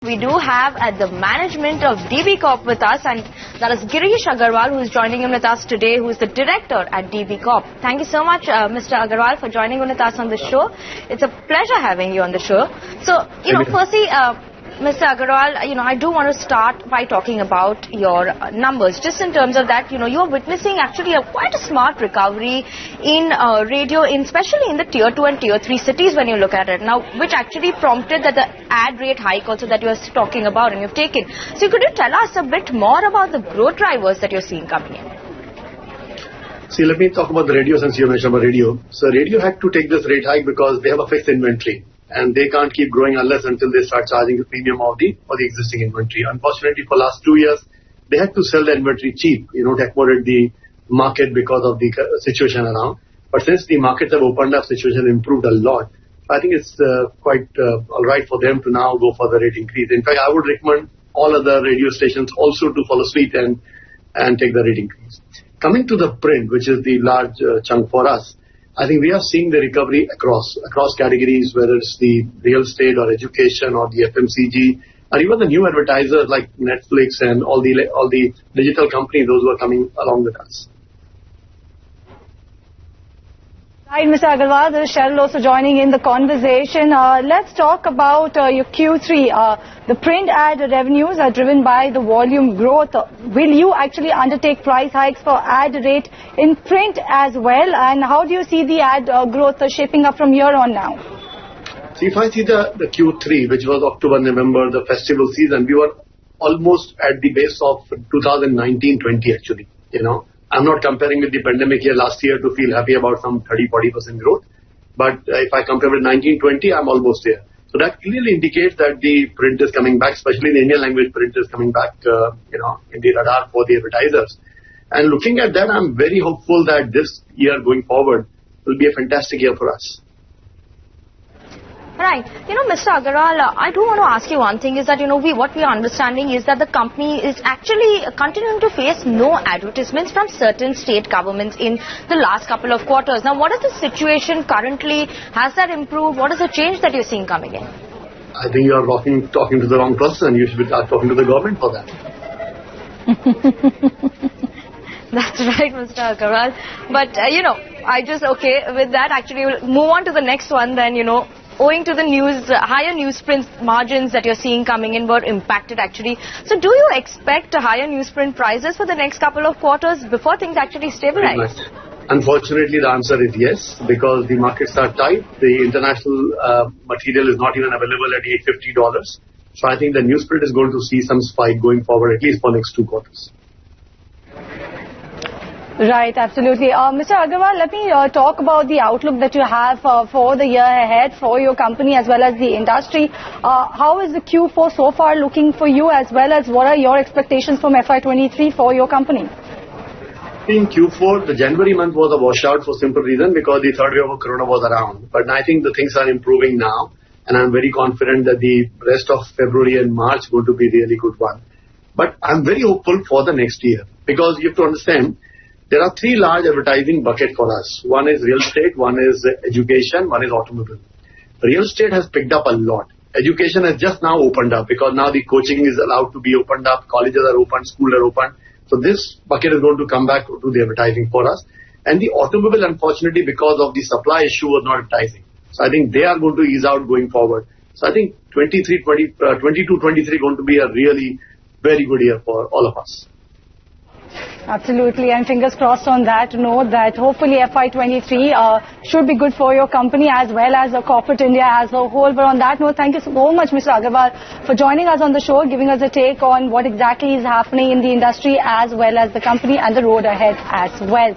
We do have the management of DB Corp with us, and that is Girish Agarwal, who is joining in with us today, who is the director at DB Corp. Thank you so much, Mr. Agarwal, for joining in with us on the show. It's a pleasure having you on the show. So, firstly, Mr. Agarwal, I do want to start by talking about your numbers. Just in terms of that, you are witnessing actually quite a smart recovery in radio, especially in the tier 2 and tier 3 cities when you look at it. Now, which actually prompted that the ad rate hike also that you are talking about and you've taken. So, could you tell us a bit more about the growth drivers that you're seeing coming in? See, let me talk about the radio since you mentioned about radio. So, radio had to take this rate hike because they have a fixed inventory. And they can't keep growing unless until they start charging the premium of the existing inventory. Unfortunately, for last 2 years, they had to sell the inventory cheap, to accommodate the market because of the situation around. But since the markets have opened up, situation improved a lot. I think it's quite all right for them to now go for the rate increase. In fact, I would recommend all other radio stations also to follow suit and take the rate increase. Coming to the print, which is the large chunk for us, I think we are seeing the recovery across categories, whether it's the real estate or education or the FMCG, or even the new advertisers like Netflix and all the digital companies, those who are coming along with us. Right, Mr. Agarwal, this is Cheryl also joining in the conversation. Let's talk about your Q3. The print ad revenues are driven by the volume growth. Will you actually undertake price hikes for ad rate in print as well? And how do you see the ad growth shaping up from here on now? See, if I see the Q3, which was October, November, the festival season, we were almost at the base of 2019-20 actually, I'm not comparing with the pandemic year last year to feel happy about some 30-40% growth. But if I compare with 19-20, I'm almost there. So that clearly indicates that the print is coming back, especially the Indian language print is coming back, in the radar for the advertisers. And looking at that, I'm very hopeful that this year going forward will be a fantastic year for us. Right. Mr. Agarwal, I do want to ask you one thing is that, what we are understanding is that the company is actually continuing to face no advertisements from certain state governments in the last couple of quarters. Now, what is the situation currently? Has that improved? What is the change that you're seeing coming in? I think you are talking to the wrong person. You should be talking to the government for that. That's right, Mr. Agarwal. But, with that, actually, we'll move on to the next one then, owing to the higher newsprint margins that you're seeing coming in were impacted actually. So do you expect higher newsprint prices for the next couple of quarters before things actually stabilize? Unfortunately, the answer is yes, because the markets are tight. The international material is not even available at $850. So I think the newsprint is going to see some spike going forward, at least for next 2 quarters. Right, absolutely. Mr. Agarwal, let me talk about the outlook that you have for the year ahead for your company as well as the industry. How is the Q4 so far looking for you, as well as what are your expectations from FY23 for your company? In Q4, the January month was a washout for simple reason because the third wave of Corona was around. But I think the things are improving now, and I'm very confident that the rest of February and March going to be really good one. But I'm very hopeful for the next year because you have to understand, there are 3 large advertising buckets for us. One is real estate, one is education, one is automobile. Real estate has picked up a lot. Education has just now opened up because now the coaching is allowed to be opened up, colleges are open, schools are open. So this bucket is going to come back to the advertising for us. And the automobile, unfortunately, because of the supply issue, was not advertising. So I think they are going to ease out going forward. So I think 22-23 going to be a really very good year for all of us. Absolutely, and fingers crossed on that note that hopefully FY23 should be good for your company as well as corporate India as a whole. But on that note, thank you so much, Mr. Agarwal, for joining us on the show, giving us a take on what exactly is happening in the industry as well as the company and the road ahead as well.